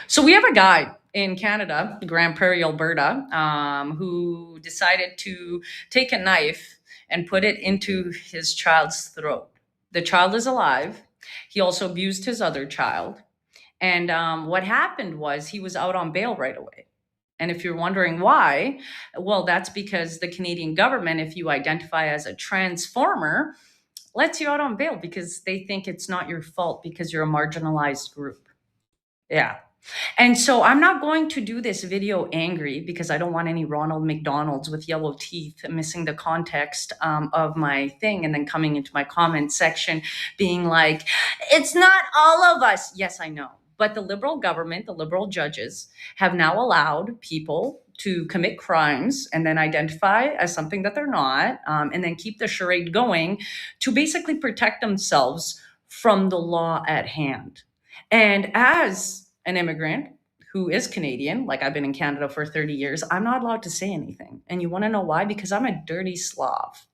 So we have a guy in Canada, Grand Prairie, Alberta, who decided to take a knife and put it into his child's throat. The child is alive. He also abused his other child. And what happened was he was out on bail right away. And if you're wondering why, well, that's because the Canadian government, if you identify as a transformer, lets you out on bail because they think it's not your fault because you're a marginalized group. Yeah. And so I'm not going to do this video angry because I don't want any Ronald McDonald's with yellow teeth missing the context of my thing and then coming into my comment section being like, it's not all of us. Yes, I know. But the Liberal government, the Liberal judges have now allowed people to commit crimes and then identify as something that they're not, and then keep the charade going to basically protect themselves from the law at hand. And as an immigrant who is Canadian, like I've been in Canada for 30 years, I'm not allowed to say anything. And you want to know why? Because I'm a dirty Slav,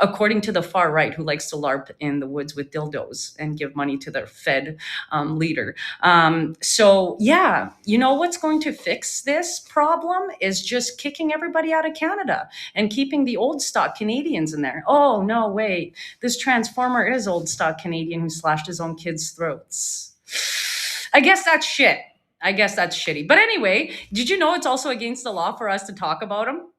according to the far right who likes to LARP in the woods with dildos and give money to their Fed leader. So yeah, you know what's going to fix this problem is just kicking everybody out of Canada and keeping the old stock Canadians in there. Oh, no, wait, this transformer is old stock Canadian who slashed his own kids' throats. I guess that's shit. I guess that's shitty. But anyway, did you know it's also against the law for us to talk about them?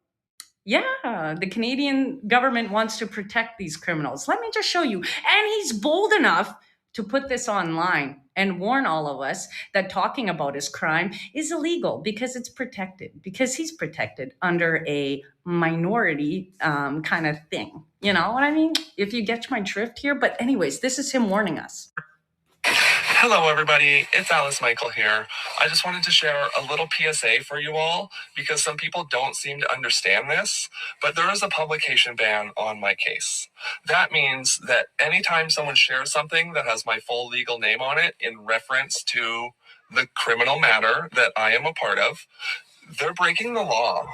Yeah, the Canadian government wants to protect these criminals. Let me just show you. And he's bold enough to put this online and warn all of us that talking about his crime is illegal because it's protected, because he's protected under a minority kind of thing. You know what I mean? If you get my drift here. But anyways, this is him warning us. Hello, everybody. It's Alice Michael here. I just wanted to share a little PSA for you all because some people don't seem to understand this, but there is a publication ban on my case. That means that anytime someone shares something that has my full legal name on it in reference to the criminal matter that I am a part of, they're breaking the law.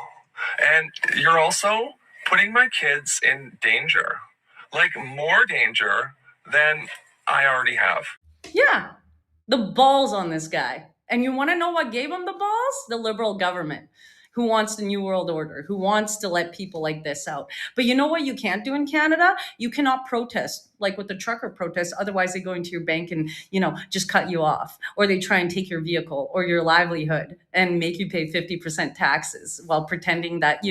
And you're also putting my kids in danger, like more danger than I already have. Yeah, the balls on this guy. And you want to know what gave him the balls? The Liberal government, who wants the New World Order, who wants to let people like this out. But you know what you can't do in Canada? You cannot protest like with the trucker protests. Otherwise, they go into your bank and, just cut you off. Or they try and take your vehicle or your livelihood and make you pay 50% taxes while pretending that,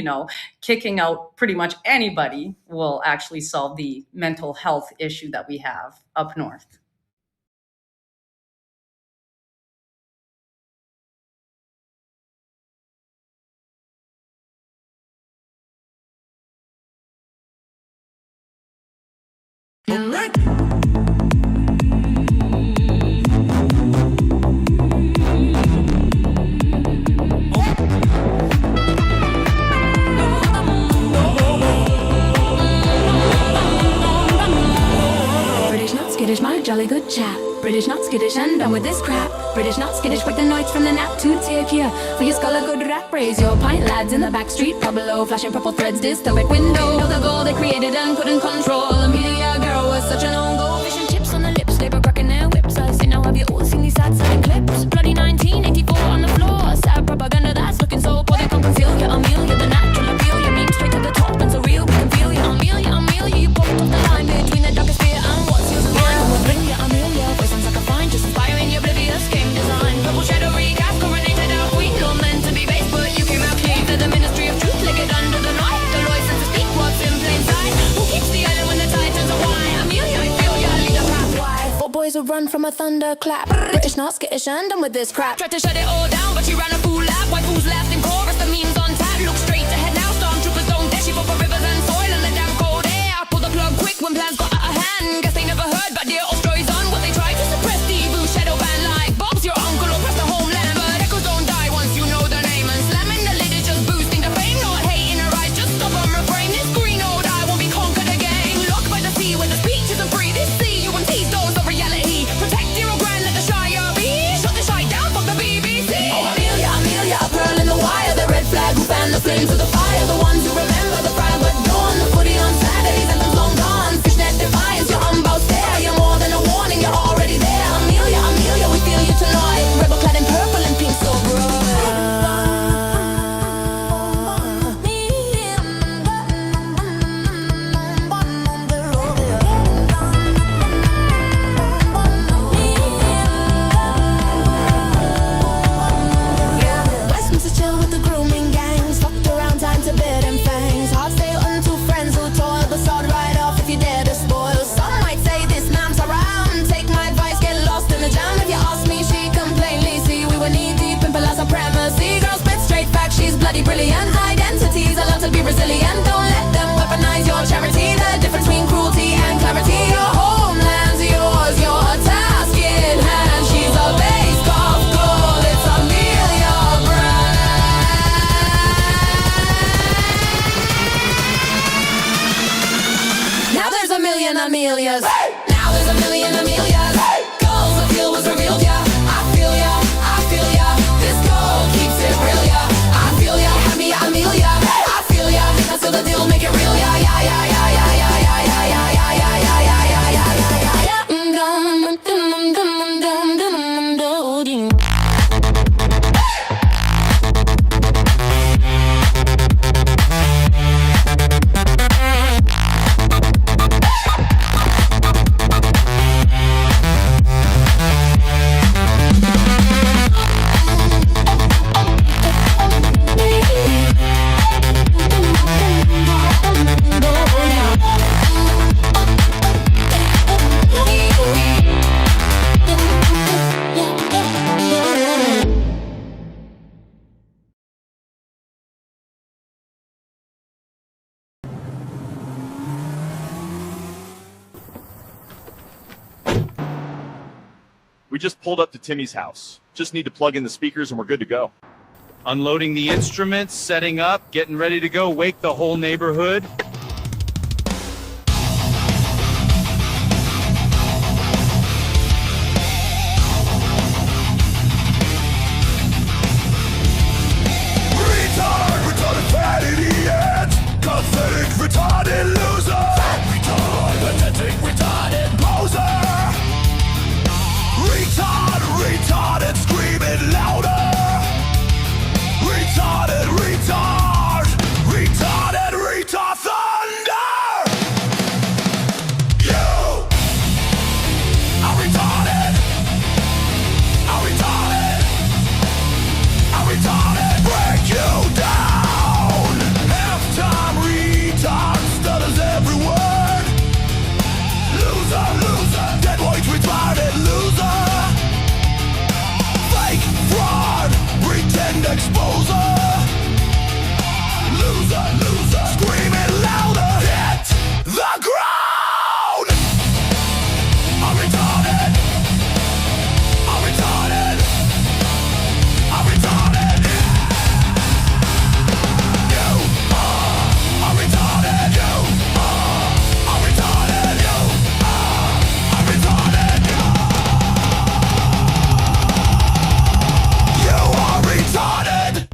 kicking out pretty much anybody will actually solve the mental health issue that we have up north. British, my jolly good chap. British, not skittish, and done with this crap. British, not skittish, with the noise from the nap to take you. For your skull a good rap, raise your pint, lads in the back street, pub below, flashing purple threads, dystopic window. The goal they created and couldn't control. The media girl was such an own goal. Fish and chips on the lips, they were cracking their whips. I say now have you all seen these sad clips? Bloody 1984 on the floor. Sad propaganda that's looking so poor they can't conceal you. Amelia, the natural appeal, you mean straight to the top and so real we can feel you. Amelia, you popped off the line between the darkest fear and what's yours and mine. Amelia, voice sounds like a fine, just inspiring your oblivious game design. Purple shadowy gas coronated our queen, not meant to be base, but you came out clean. To the Ministry of Truth, lick it under the night. The license to speak what's in plain sight. Who keeps the island when the tide turns a wine? Amelia, I feel you, lead the pack. Why? 4 boys will run from a thunderclap. British, not skittish, and done with this crap. Tried to shut it all down, but she ran a fool lap. Why fools left in chorus, the memes on tap. Look straight ahead now, stormtroopers don't dare. She fought for rivers and soil and the damn cold air. Pull the plug quick when plans got out of hand. Guess they never heard, but dear old stories on what they tried to suppress. The evil shadow band like Bob's your uncle or press the homeland. But echoes don't die once you know their name. And slamming the lid is just boosting the fame. Not hating her eyes, just stop and refrain. This green old eye won't be conquered again. Locked by the sea where the speech isn't free. This sea you and these those of reality. Protect your old grand, let the Shire be. Shut the shy down, fuck the BBC. Oh Amelia, a pearl in the wire. The red flag who fanned the flames of the fire. million Amelias. Now there's a million Amelias. Goals appeal was revealed, yeah. I feel ya, I feel ya. This goal keeps it real, yeah. I feel ya, have me, Amelia. I feel ya, make us seal the deal, make it real, yeah, yeah, yeah, yeah, yeah, yeah, yeah, yeah, yeah, yeah, yeah, yeah, yeah, yeah, yeah, yeah, yeah. We just pulled up to Timmy's house. Just need to plug in the speakers and we're good to go. Unloading the instruments, setting up, getting ready to go, wake the whole neighborhood. Retarded fat idiot, pathetic retarded loser, pathetic retarded poser, retarded screaming louder, retarded thunder. You are retarded, break you down. Half-time retard stutters every word. Loser, dead weight retarded loser. Fake fraud, pretend exposer. Loser, screaming louder. Hit the ground. I'm retarded. I'm retarded. I'm retarded. You are. I'm retarded. You are. I'm retarded. You are. I'm retarded. You are retarded.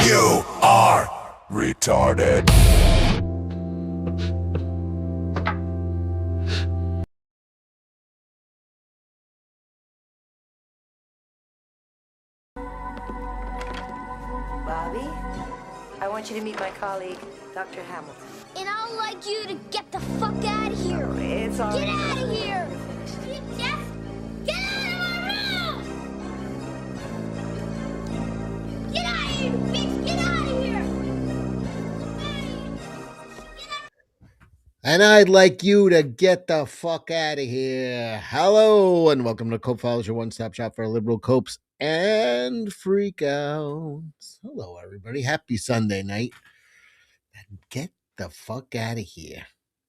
You are retarded. Bobby, I want you to meet my colleague, Dr. Hamilton. And I'd like you to get the fuck out of here. It's all Get right. out of here. Jeff, get out of my room. Get out of here, bitch. Get out of here. And I'd like you to get the fuck out of here. Hello, and welcome to Cope Files, your one-stop shop for liberal copes and freakouts. Hello, everybody. Happy Sunday night. And get the fuck out of here.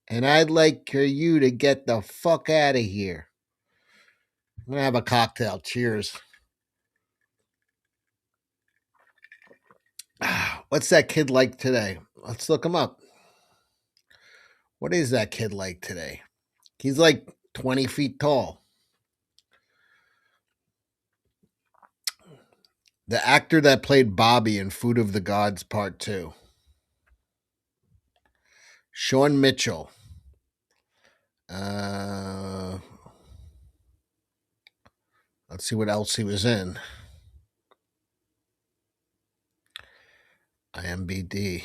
And I'd like for you to get the fuck out of here. I'm going to have a cocktail. Cheers. What's that kid like today? Let's look him up. What is that kid like today? He's like 20 feet tall. The actor that played Bobby in Food of the Gods Part 2. Sean Mitchell. Let's see what else he was in. IMBD.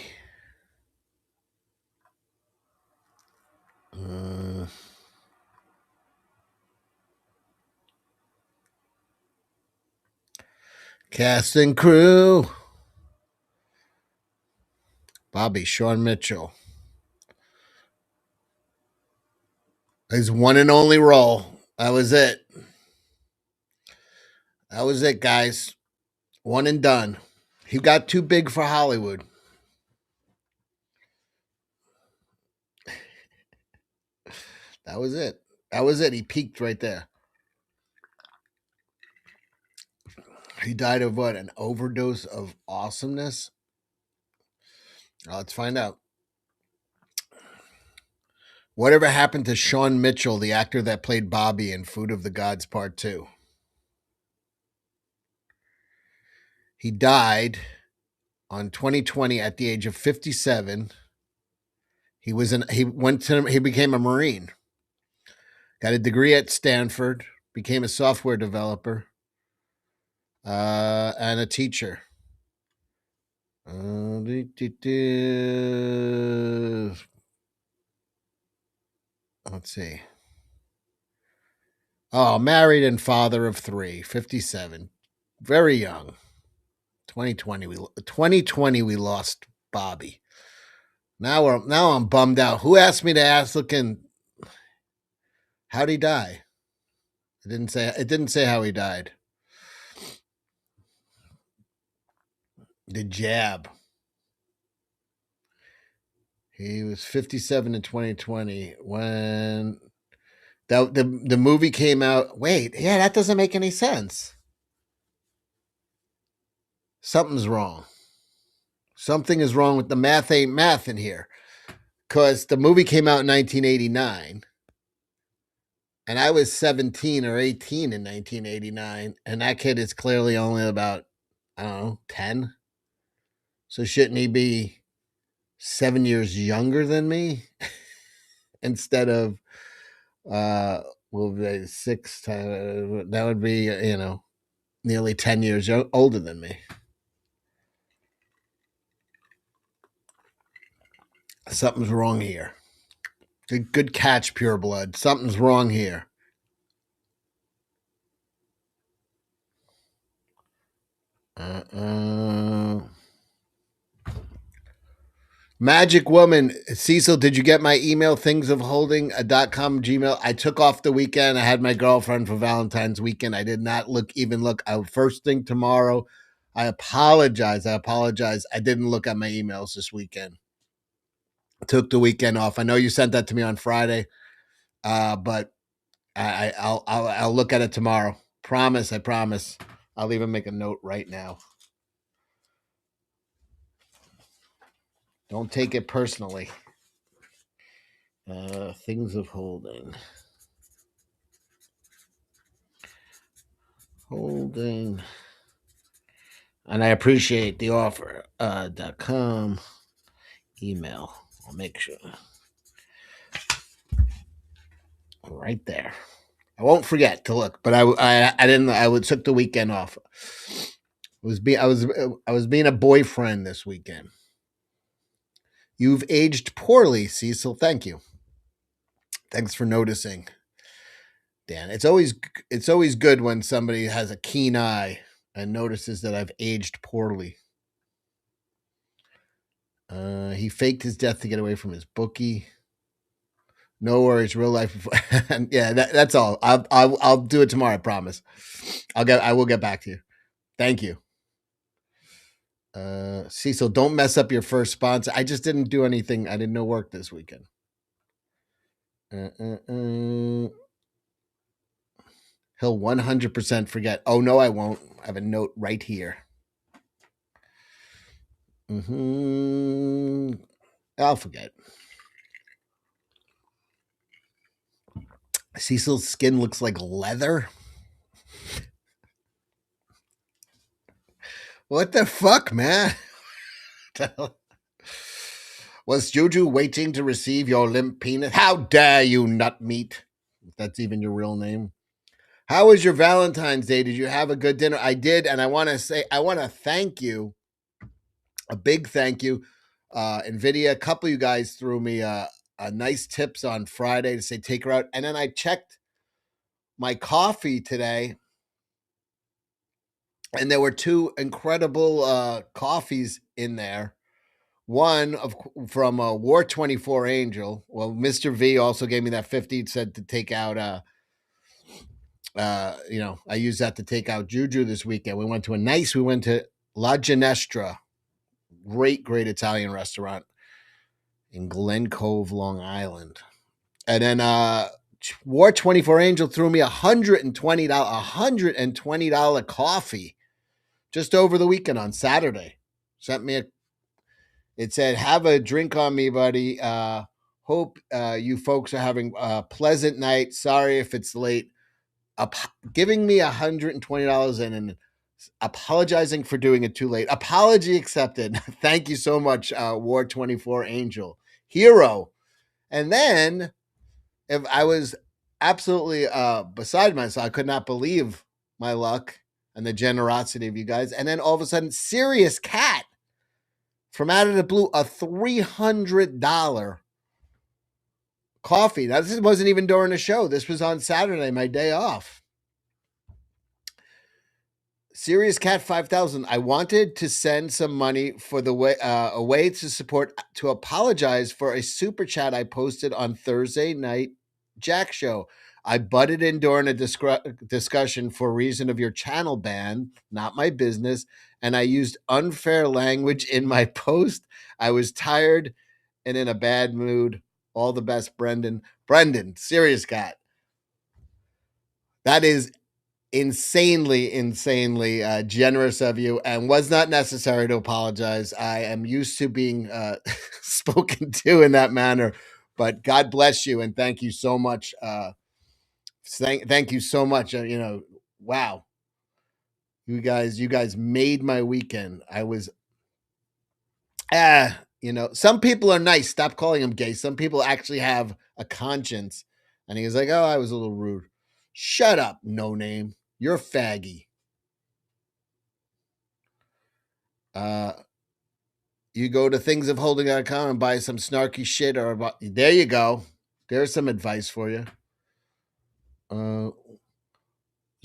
Cast and crew. Bobby, Sean Mitchell. His one and only role. That was it. That was it, guys. One and done. He got too big for Hollywood. That was it. That was it. He peaked right there. He died of what? An overdose of awesomeness? Let's find out. Whatever happened to Sean Mitchell, the actor that played Bobby in Food of the Gods Part 2? He died on 2020 at the age of 57. He became a Marine. Got a degree at Stanford, became a software developer, and a teacher. Let's see. Oh, married and father of 3, 57. Very young. 2020 we lost Bobby. Now I'm bummed out. Who asked me to ask looking how'd he die? It didn't say how he died. The jab. He was 57 in 2020 when the movie came out. Wait, yeah, that doesn't make any sense. Something's wrong. Something is wrong with the math. Ain't math in here. Because the movie came out in 1989. And I was 17 or 18 in 1989. And that kid is clearly only about, I don't know, 10. So shouldn't he be 7 years younger than me? Instead of, well, 6 times, that would be, nearly 10 years older than me. Something's wrong here. Good catch, Pure Blood. Something's wrong here. Magic Woman, Cecil, did you get my email? thingsofholding.com Gmail. I took off the weekend. I had my girlfriend for Valentine's weekend. I did not look. First thing tomorrow. I apologize. I didn't look at my emails this weekend. Took the weekend off. I know you sent that to me on Friday, but I'll look at it tomorrow. Promise. I promise. I'll even make a note right now. Don't take it personally. Things of holding. Holding. And I appreciate the offer. .com email. I'll make sure. Right there. I won't forget to look, but I didn't. I took the weekend off. I was being a boyfriend this weekend. You've aged poorly, Cecil. Thank you. Thanks for noticing, Dan. It's always good when somebody has a keen eye and notices that I've aged poorly. He faked his death to get away from his bookie. No worries, real life. Yeah, that's all. I'll do it tomorrow. I promise. I will get back to you. Thank you. Cecil, don't mess up your first sponsor. I just didn't do anything. I did no work this weekend. He'll 100% forget. Oh no, I won't. I have a note right here. I'll forget. Cecil's skin looks like leather. What the fuck, man? Was Juju waiting to receive your limp penis? How dare you, nut meat? If that's even your real name. How was your Valentine's Day? Did you have a good dinner? I did, and I want to thank you. A big thank you. NVIDIA, a couple of you guys threw me a nice tips on Friday to say take her out. And then I checked my coffee today, And there were two incredible coffees in there. One from War 24 Angel. Well, Mr. V also gave me that 50. Said to take out. I used that to take out Juju this weekend. We went to La Ginestra, great Italian restaurant in Glen Cove, Long Island. And then War 24 Angel threw me $120 coffee just over the weekend on Saturday. It said, "Have a drink on me, buddy. Hope you folks are having a pleasant night. Sorry if it's late." Giving me $120 and apologizing for doing it too late. Apology accepted. Thank you so much, War 24 Angel. Hero. And then if I was absolutely beside myself, I could not believe my luck and the generosity of you guys. And then all of a sudden, Serious Cat from out of the blue, a $300 coffee. Now, this wasn't even during the show. This was on Saturday, my day off. Serious Cat 5000. I wanted to send some money for the way a way to apologize for a super chat I posted on Thursday night Jack show. I butted in during a discussion for reason of your channel ban, not my business, and I used unfair language in my post. I was tired and in a bad mood. All the best, Brendan. Brendan, Serious Cat. That is insanely generous of you, and was not necessary to apologize. I am used to being spoken to in that manner, but God bless you and thank you so much. Thank you so much. Wow, you guys made my weekend. I was some people are nice. Stop calling them gay. Some people actually have a conscience. And he was like, "Oh, I was a little rude." Shut up, no name. You're faggy. You go to thingsofholding.com and buy some snarky shit there you go. There's some advice for you.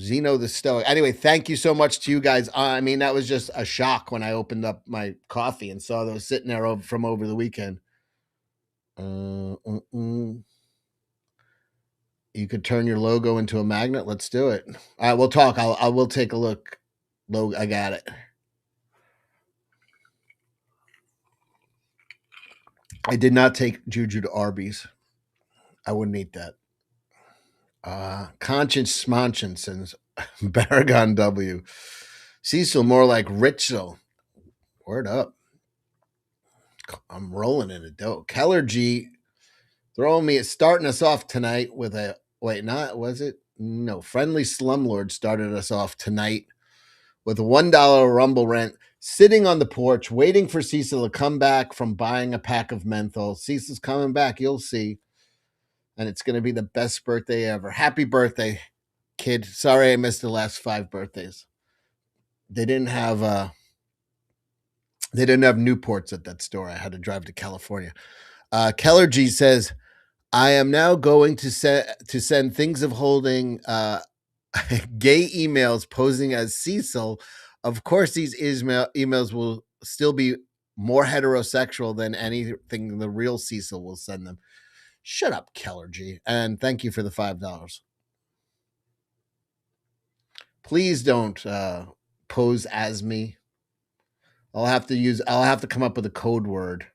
Zeno the Stoic. Anyway, thank you so much to you guys. I mean, that was just a shock when I opened up my coffee and saw those sitting there from over the weekend. You could turn your logo into a magnet. Let's do it. All right, we'll talk. I will take a look. I got it. I did not take Juju to Arby's. I wouldn't eat that. Conscience Smonchensons, Baragon W. Cecil, more like Richel. Word up. I'm rolling in a dough. Keller G starting us off tonight with a, wait, not, was it? No, Friendly Slumlord started us off tonight with a $1 Rumble rent, sitting on the porch, waiting for Cecil to come back from buying a pack of menthol. Cecil's coming back, you'll see. And it's going to be the best birthday ever. Happy birthday, kid. Sorry I missed the last 5 birthdays. They didn't have Newports at that store. I had to drive to California. Keller G says, "I am now going to send things of holding gay emails posing as Cecil. Of course, these emails will still be more heterosexual than anything the real Cecil will send them." Shut up, Keller G. And thank you for the $5. Please don't pose as me. I'll have to come up with a code word.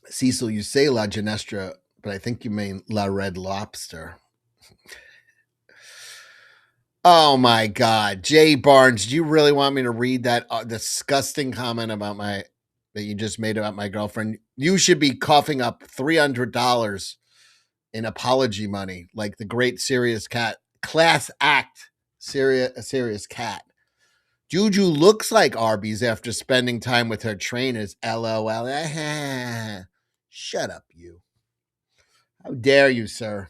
Cecil, you say La Ginestra, but I think you mean La Red Lobster. Oh my God, Jay Barnes, do you really want me to read that disgusting comment that you just made about my girlfriend? You should be coughing up $300 in apology money, like the great Serious Cat class act. Serious Cat. Juju looks like Arby's after spending time with her trainers. LOL. Shut up, you. How dare you, sir?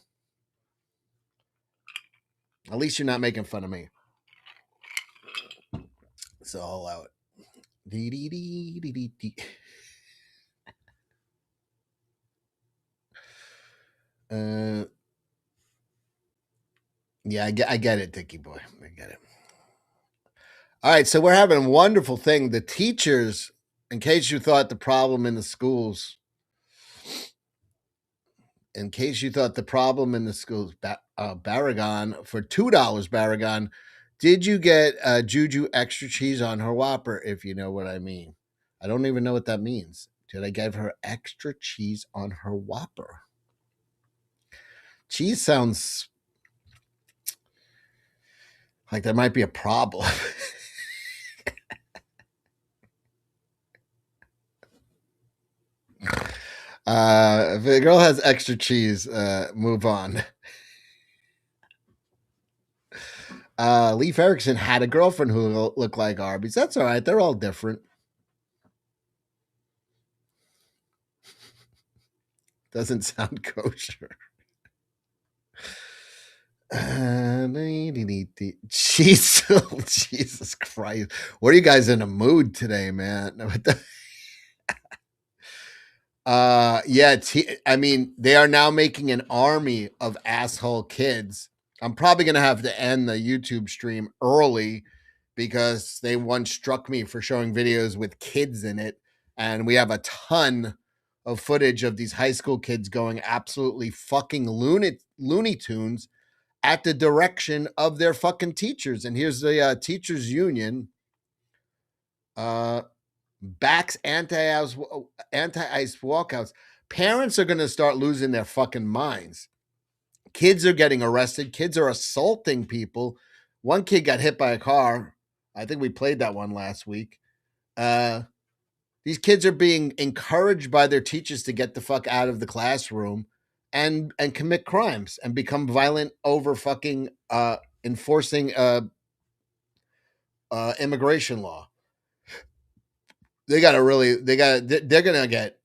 At least you're not making fun of me. So I'll allow it. Yeah, I get it, Dickie boy. I get it. All right, so we're having a wonderful thing. The teachers, in case you thought the problem in the schools, Baragon for $2, Baragon. Did you get Juju extra cheese on her Whopper? If you know what I mean, I don't even know what that means. Did I give her extra cheese on her Whopper? Cheese sounds like there might be a problem. If a girl has extra cheese, move on. Leif Erikson had a girlfriend who looked like Arby's. That's all right. They're all different. Doesn't sound kosher. Jesus Christ. What are you guys in a mood today, man? I mean, they are now making an army of asshole kids. I'm probably going to have to end the YouTube stream early because they once struck me for showing videos with kids in it. And we have a ton of footage of these high school kids going absolutely fucking Looney Tunes at the direction of their fucking teachers. And here's the teachers union backs anti-ice walkouts. Parents are going to start losing their fucking minds. Kids are getting arrested. Kids are assaulting people. One kid got hit by a car. I think we played that one last week. These kids are being encouraged by their teachers to get the fuck out of the classroom and commit crimes and become violent over fucking enforcing immigration law. They're gonna get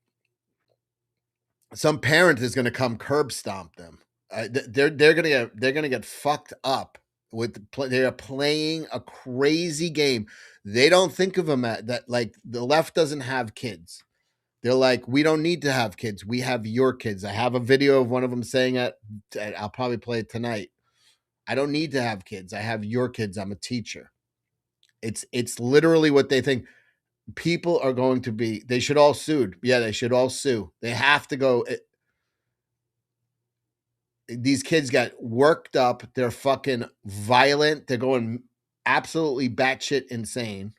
some parent is gonna come curb stomp them. They're gonna get fucked up they are playing a crazy game. They don't think of them that like the left doesn't have kids. They're like, we don't need to have kids. We have your kids. I have a video of one of them saying it. I'll probably play it tonight. I don't need to have kids. I have your kids. I'm a teacher. It's literally what they think. People are going to be. They should all sue. Yeah, they should all sue. They have to go. These kids got worked up. They're fucking violent. They're going absolutely batshit insane.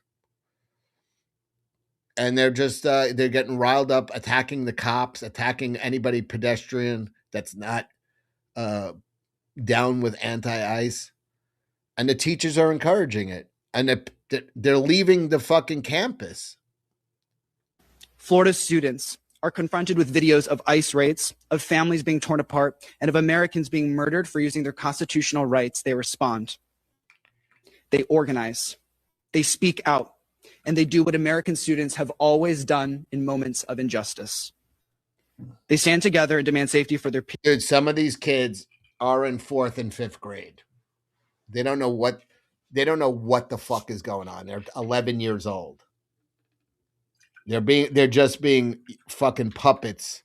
And they're just they're getting riled up, attacking the cops, attacking anybody pedestrian that's not down with anti-ice. And the teachers are encouraging it. And they're leaving the fucking campus. Florida students are confronted with videos of ICE raids, of families being torn apart, and of Americans being murdered for using their constitutional rights. They respond. They organize. They speak out. And they do what American students have always done in moments of injustice. They stand together and demand safety for their peers. Dude, some of these kids are in 4th and 5th grade. They don't know what the fuck is going on. They're 11 years old. They're just being fucking puppets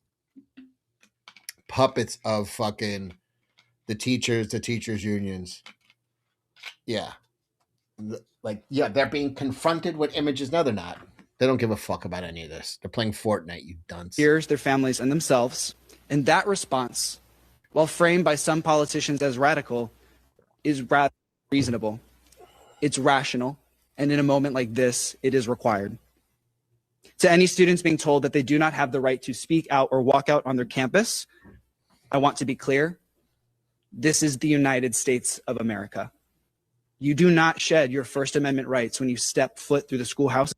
of fucking the teachers unions. Yeah. They're being confronted with images. No, they're not. They don't give a fuck about any of this. They're playing Fortnite, you dunce. Peers, their families, and themselves. And that response, while framed by some politicians as radical, is rather reasonable. It's rational. And in a moment like this, it is required. To any students being told that they do not have the right to speak out or walk out on their campus, I want to be clear. This is the United States of America. You do not shed your First Amendment rights when you step foot through the schoolhouse.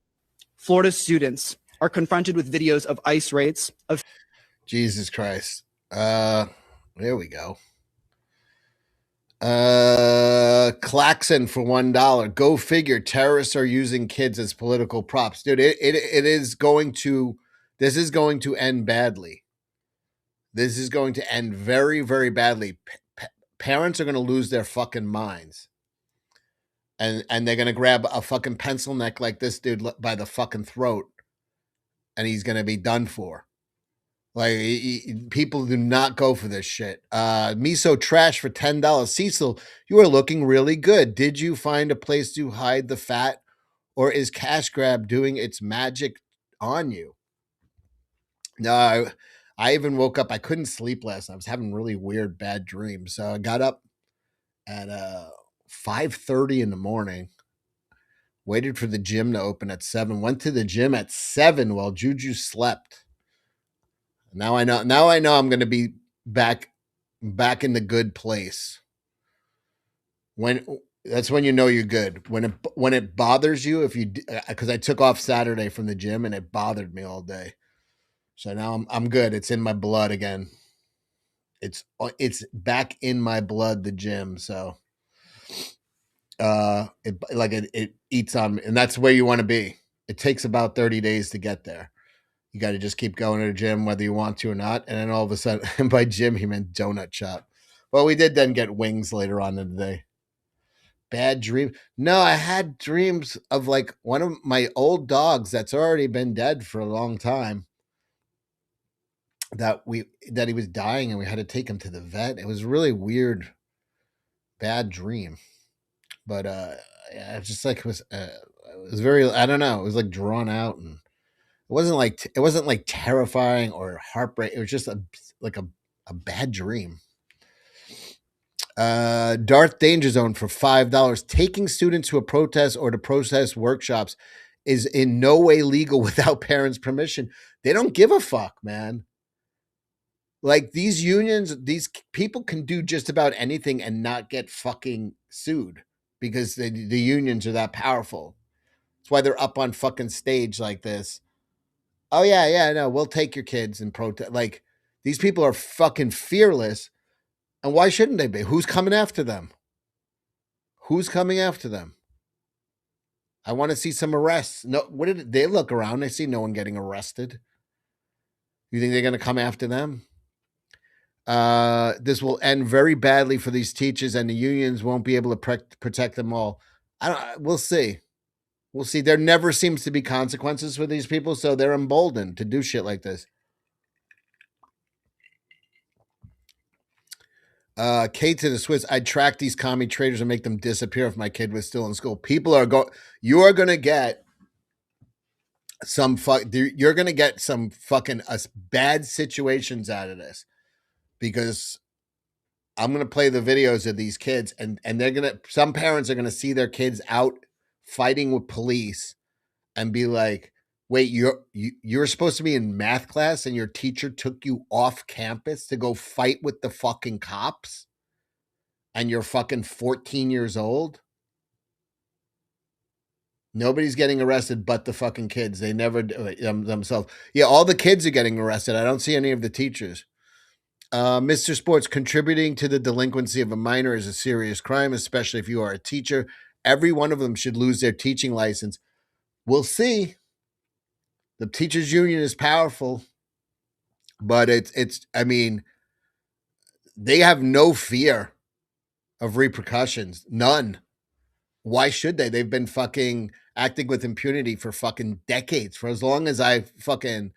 Florida students are confronted with videos of ICE raids of Jesus Christ. There we go. Klaxon for $1. Go figure. Terrorists are using kids as political props. Dude, this is going to end badly. This is going to end very, very badly. Parents are going to lose their fucking minds. And they're going to grab a fucking pencil neck like this dude by the fucking throat. And he's going to be done for. Like people do not go for this shit. Miso trash for $10. Cecil, you are looking really good. Did you find a place to hide the fat, or is cash grab doing its magic on you? No, I even woke up. I couldn't sleep last night. I was having really weird, bad dreams. So I got up at 5:30 in the morning. Waited for the gym to open at 7. Went to the gym at 7 while Juju slept. Now I know. Now I know I'm going to be back in the good place. When that's when you know you're good. When it bothers you, if you because I took off Saturday from the gym and it bothered me all day. So now I'm good. It's in my blood again. It's back in my blood, the gym. So it eats on me, and that's where you want to be. It takes about 30 days to get there. You got to just keep going to the gym whether you want to or not. And then all of a sudden, and by gym he meant donut shop. Well, we did then get wings later on in the day. Bad dream. No, I had dreams of like one of my old dogs that's already been dead for a long time. That he was dying and we had to take him to the vet. It was really weird, bad dream. But yeah, it just like it was very, I don't know, it was like drawn out, and it wasn't like terrifying or heartbreak. It was just like a bad dream. Darth Danger Zone for $5. Taking students to a protest or to protest workshops is in no way legal without parents' permission. They don't give a fuck, man. Like these unions, these people can do just about anything and not get fucking sued because the unions are that powerful. That's why they're up on fucking stage like this. Oh yeah, no, we'll take your kids and protest. Like these people are fucking fearless, and why shouldn't they be? Who's coming after them? Who's coming after them? I want to see some arrests. No, what did they look around? They see no one getting arrested. You think they're going to come after them? This will end very badly for these teachers, and the unions won't be able to protect them all. I don't. We'll see. We'll see. There never seems to be consequences for these people, so they're emboldened to do shit like this. K to the Swiss. I'd track these commie traders and make them disappear if my kid was still in school. People are going. You are going to get some You're going to get some fucking bad situations out of this, because I'm going to play the videos of these kids, and they're going to. Some parents are going to see their kids out fighting with police, and be like, "Wait, you're supposed to be in math class, and your teacher took you off campus to go fight with the fucking cops?" And you're fucking 14 years old. Nobody's getting arrested but the fucking kids. They never do it themselves. Yeah, all the kids are getting arrested. I don't see any of the teachers. Mr. Sports, contributing to the delinquency of a minor is a serious crime, especially if you are a teacher. Every one of them should lose their teaching license. We'll see. The teachers union is powerful, but it's I mean, they have no fear of repercussions. None. Why should they? They've been fucking acting with impunity for fucking decades, for as long as I fucking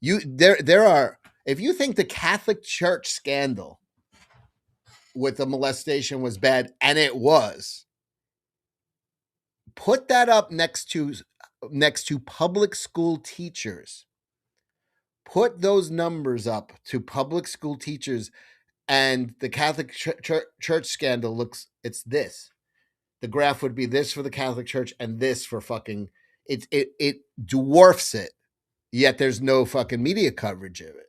there are, if you think the Catholic Church scandal with the molestation was bad, and it was, put that up next to public school teachers. Put those numbers up to public school teachers, and the Catholic Church scandal looks, it's this. The graph would be this for the Catholic Church and this for fucking, it dwarfs it. Yet there's no fucking media coverage of it.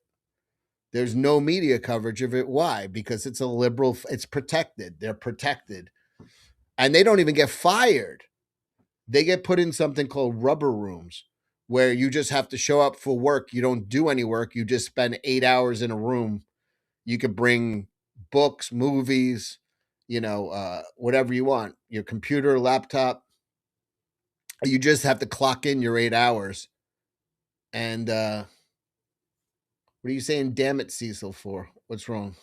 There's no media coverage of it. Why? Because it's a liberal, it's protected. They're protected. And they don't even get fired. They get put in something called rubber rooms, where you just have to show up for work. You don't do any work. You just spend 8 hours in a room. You could bring books, movies, whatever you want, your computer, laptop. You just have to clock in your 8 hours. And what are you saying, damn it, Cecil, for? What's wrong?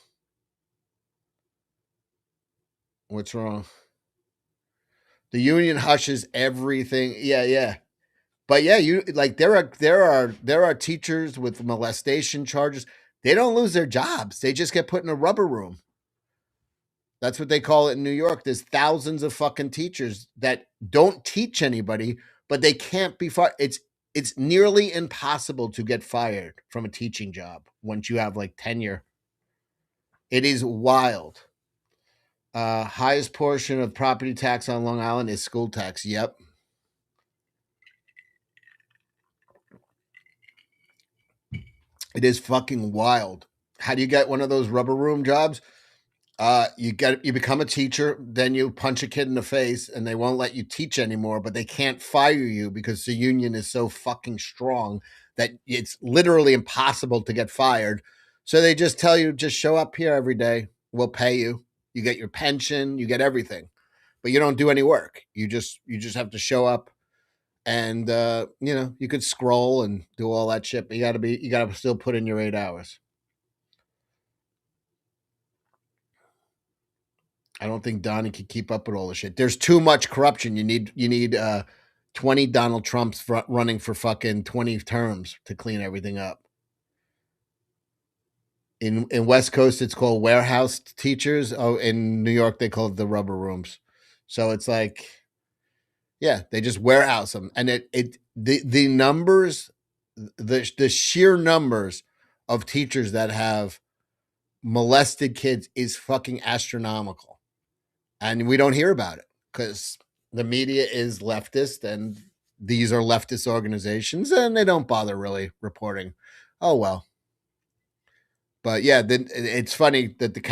What's wrong? The union hushes everything. Yeah. But yeah, you like there are teachers with molestation charges. They don't lose their jobs. They just get put in a rubber room. That's what they call it in New York. There's thousands of fucking teachers that don't teach anybody, but they can't be fired. It's nearly impossible to get fired from a teaching job once you have like tenure. It is wild. Highest portion of property tax on Long Island is school tax. Yep. It is fucking wild. How do you get one of those rubber room jobs? You become a teacher, then you punch a kid in the face, and they won't let you teach anymore. But they can't fire you because the union is so fucking strong that it's literally impossible to get fired. So they just tell you, just show up here every day. We'll pay you. You get your pension. You get everything, but you don't do any work. You just have to show up, and you could scroll and do all that shit. But you gotta still put in your 8 hours. I don't think Donnie can keep up with all the shit. There's too much corruption. You need 20 Donald Trumps running for fucking 20 terms to clean everything up. In West Coast, it's called warehouse teachers. Oh, in New York, they call it the rubber rooms. So it's like, yeah, they just warehouse them, and the numbers, the sheer numbers of teachers that have molested kids is fucking astronomical. And we don't hear about it because the media is leftist and these are leftist organizations and they don't bother really reporting. Oh well. But yeah, it's funny that the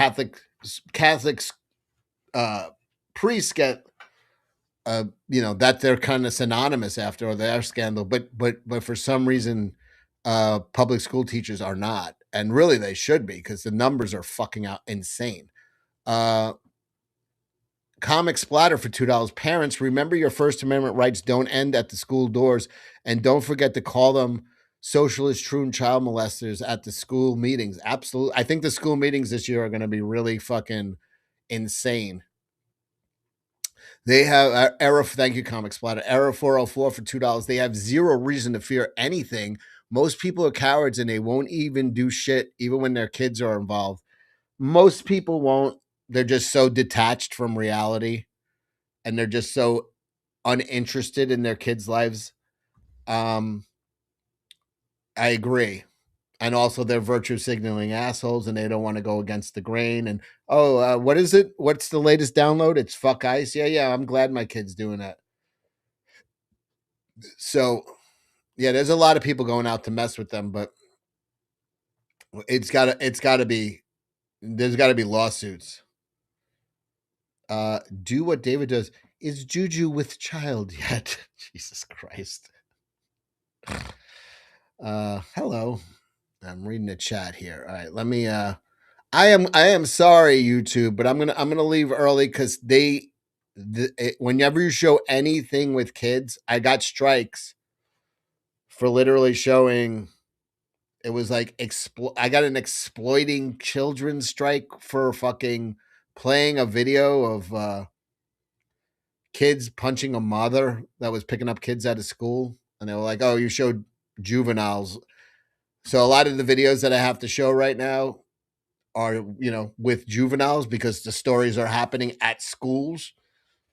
Catholics priests get that they're kind of synonymous after their scandal, but for some reason public school teachers are not, and really they should be because the numbers are fucking out insane. Comic splatter for $2. Parents, remember your First Amendment rights don't end at the school doors, and don't forget to call them socialist, true child molesters at the school meetings. Absolutely, I think the school meetings this year are going to be really fucking insane. They have error. Thank you, Comic Splatter. Error 404 for $2. They have zero reason to fear anything. Most people are cowards and they won't even do shit, even when their kids are involved. Most people won't. They're just so detached from reality and they're just so uninterested in their kids' lives. I agree. And also they're virtue signaling assholes and they don't want to go against the grain. And what is it? What's the latest download? It's fuck ice. Yeah. I'm glad my kid's doing that. So yeah, there's a lot of people going out to mess with them, but it's gotta be there's gotta be lawsuits. Do what David does. Is Juju with child yet? Jesus Christ. Hello. I'm reading the chat here. All right, let me I am sorry YouTube, but I'm going to leave early cuz whenever you show anything with kids, I got strikes for literally showing. It was like I got an exploiting children strike for fucking playing a video of kids punching a mother that was picking up kids out of school, and they were like, "Oh, you showed juveniles." So a lot of the videos that I have to show right now are, with juveniles because the stories are happening at schools.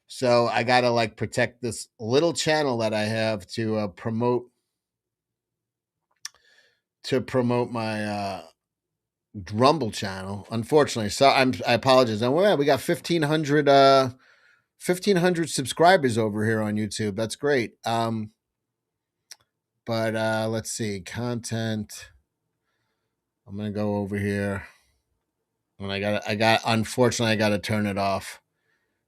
So I got to like protect this little channel that I have to promote my Rumble channel. Unfortunately, so I apologize. And well, we got 1,500 subscribers over here on YouTube. That's great. But let's see, content. I'm gonna go over here, and unfortunately, I got to turn it off,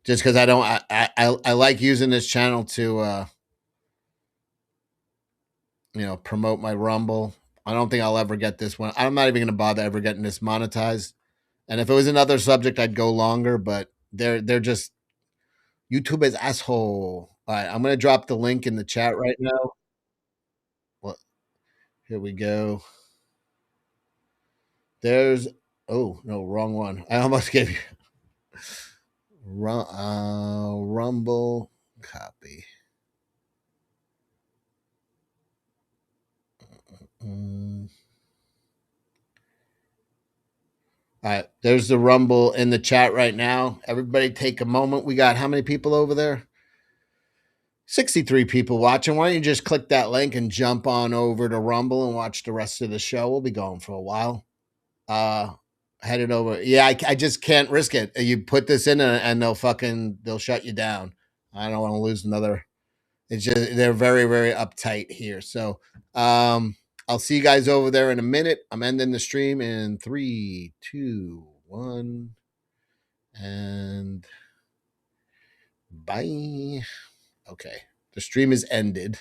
just because I don't. I like using this channel to promote my Rumble. I don't think I'll ever get this one. I'm not even gonna bother ever getting this monetized. And if it was another subject, I'd go longer. But they're just YouTube is asshole. All right, I'm gonna drop the link in the chat right now. Well, here we go. There's oh no, wrong one. I almost gave you Rumble copy. All right, there's the Rumble in the chat right now. Everybody take a moment. We got how many people over there? 63 people watching. Why don't you just click that link and jump on over to Rumble and watch the rest of the show? We'll be going for a while. Head it over. Yeah, I just can't risk it. You put this in and they'll shut you down. I don't want to lose another. It's just they're very, very uptight here. So I'll see you guys over there in a minute. I'm ending the stream in 3, 2, 1, and bye. Okay, the stream is ended.